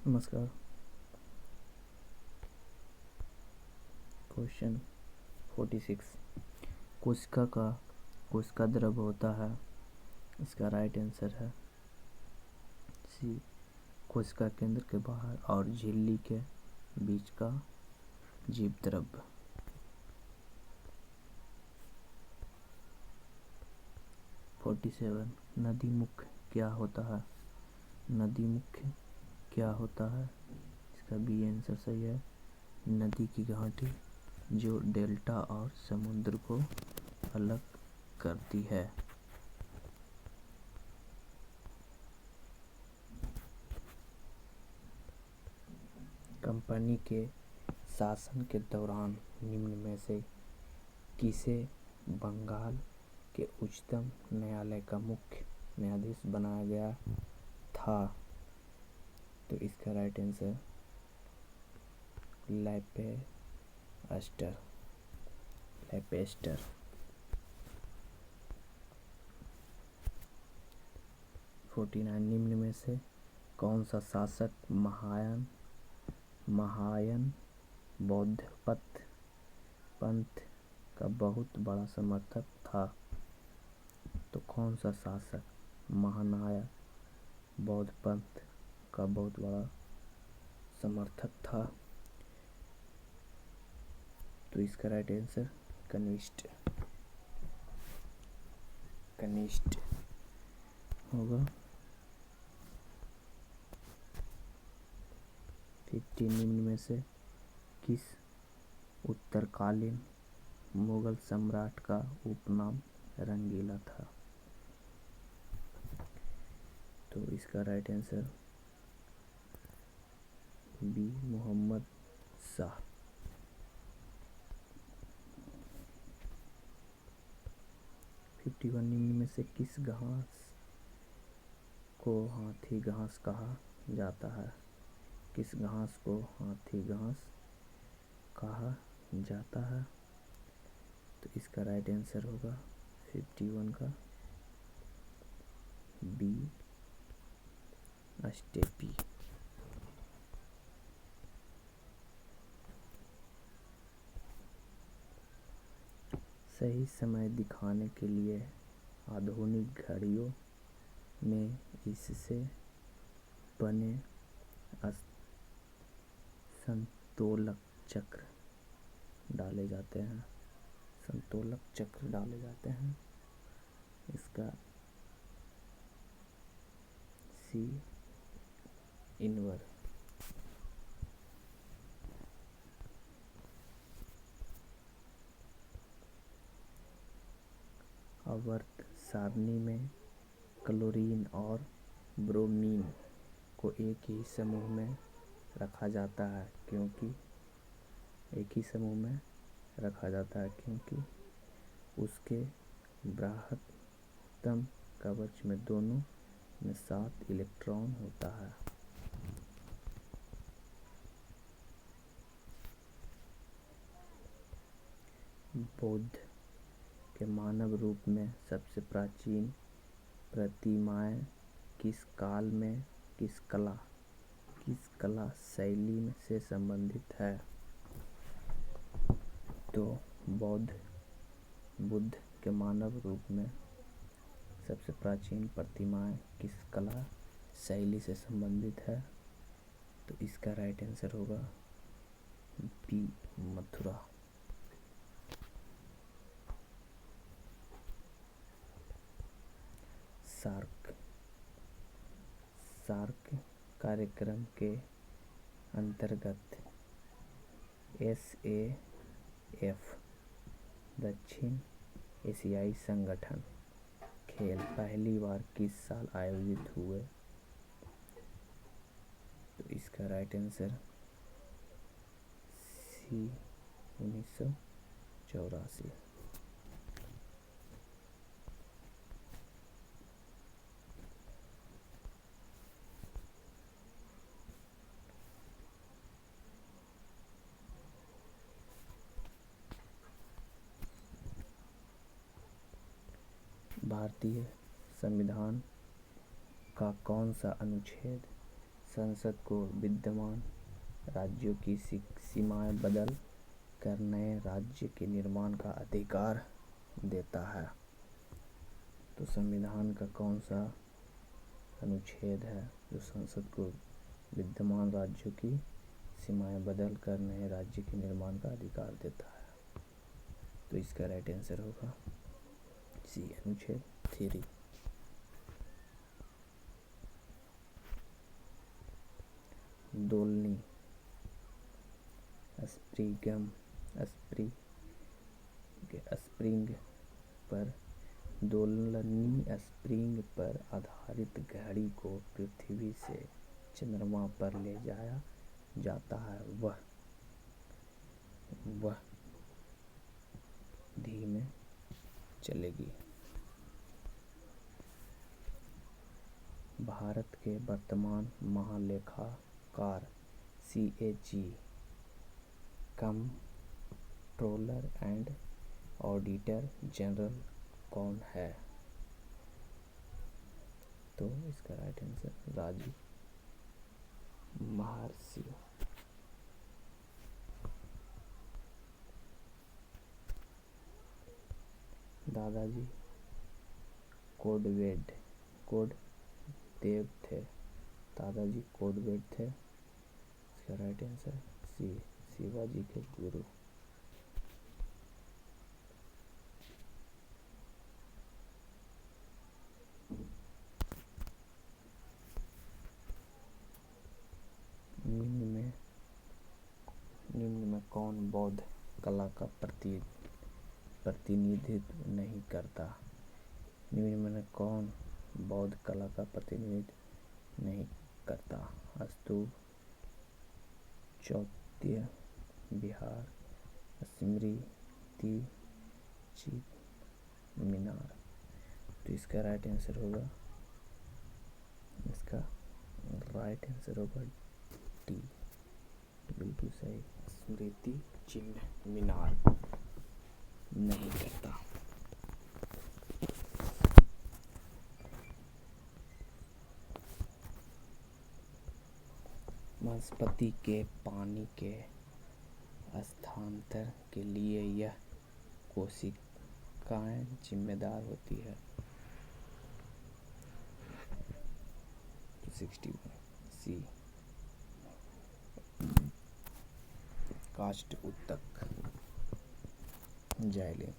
नमस्कार। क्वेश्चन 46। कोशिका द्रव होता है। इसका राइट आंसर है सी, कोशिका केंद्र के बाहर और झिल्ली के बीच का जीव द्रव। 47। नदीमुख क्या होता है? नदीमुख क्या होता है? इसका बी आंसर सही है। नदी की घाटी जो डेल्टा और समुद्र को अलग करती है। कंपनी के शासन के दौरान निम्न में से किसे बंगाल के उच्चतम न्यायालय का मुख्य न्यायाधीश बनाया गया था? तो इसका राइट आंसर लेपेस्टर। 49। निम्न में से कौन सा शासक महायान बौद्ध पंथ का बहुत बड़ा समर्थक था? तो कौन सा शासक महायान बौद्ध पंथ का बहुत बड़ा समर्थक था? तो इसका राइट आंसर कनिष्ठ होगा। 50। निम्न में से किस उत्तरकालीन मुगल सम्राट का उपनाम रंगीला था? तो इसका right answer B, Mohammad Shah. 51। निम्न में से किस घास को हाथी घास कहा जाता है? किस घास को हाथी घास कहा जाता है? तो इसका राइट आंसर होगा 51 का बी, स्टेपी। सही समय दिखाने के लिए आधुनिक घड़ियों में इससे बने संतोलक चक्र डाले जाते हैं। इसका सी, इनवर। आवर्त सारणी में क्लोरीन और ब्रोमीन को एक ही समूह में रखा जाता है क्योंकि उसके बृहत्तम कवच में दोनों में 7 इलेक्ट्रॉन होता है। बौद्ध के मानव रूप में सबसे प्राचीन प्रतिमाएं किस काल में किस कला शैली से संबंधित है? तो बुद्ध के मानव रूप में सबसे प्राचीन प्रतिमाएं किस कला शैली से संबंधित है? तो इसका राइट आंसर होगा बी, मथुरा। सार्क कार्यक्रम के अंतर्गत SAF दक्षिण एशियाई संगठन खेल पहली बार किस साल आयोजित हुए? तो इसका राइट आंसर सी, 1984। भारतीय संविधान का कौन सा अनुच्छेद संसद को विद्यमान राज्यों की सीमाएं बदल कर नए राज्य के निर्माण का अधिकार देता है। तो संविधान का कौन सा अनुच्छेद है जो संसद को विद्यमान राज्यों की सीमाएं बदल कर नए राज्य के निर्माण का अधिकार देता है? तो इसका राइट आंसर होगा सी, अनुच्छेद 3। दोलनी स्प्रिंग पर आधारित घड़ी को पृथ्वी से चंद्रमा पर ले जाया जाता है, वह धीमे चलेगी। भारत के वर्तमान महालेखाकार CAG controller and auditor general कौन है? तो इसका राइट आंसर राजीव महर्षि। दादाजी कोंडदेव थे। दादाजी कोंडदेव थे। इसका राइट आंसर सी, शिवाजी के गुरु। निम्न में कौन बौद्ध कला का प्रतिनिधित्व नहीं करता? निम्न में कौन बौद्ध कला का प्रतिनिधित्व नहीं करता? स्तूप, चौत्य विहार, स्मृति चिह्न, मीनार। तो इसका राइट आंसर होगा डी, बिल्कुल सही। स्मृति चिह्न मीनार नहीं करता। वनस्पति के पानी के स्थानांतरण के लिए यह कोशिकाएं जिम्मेदार होती है। 61 सी, काष्ठ ऊतक, जाइलेम।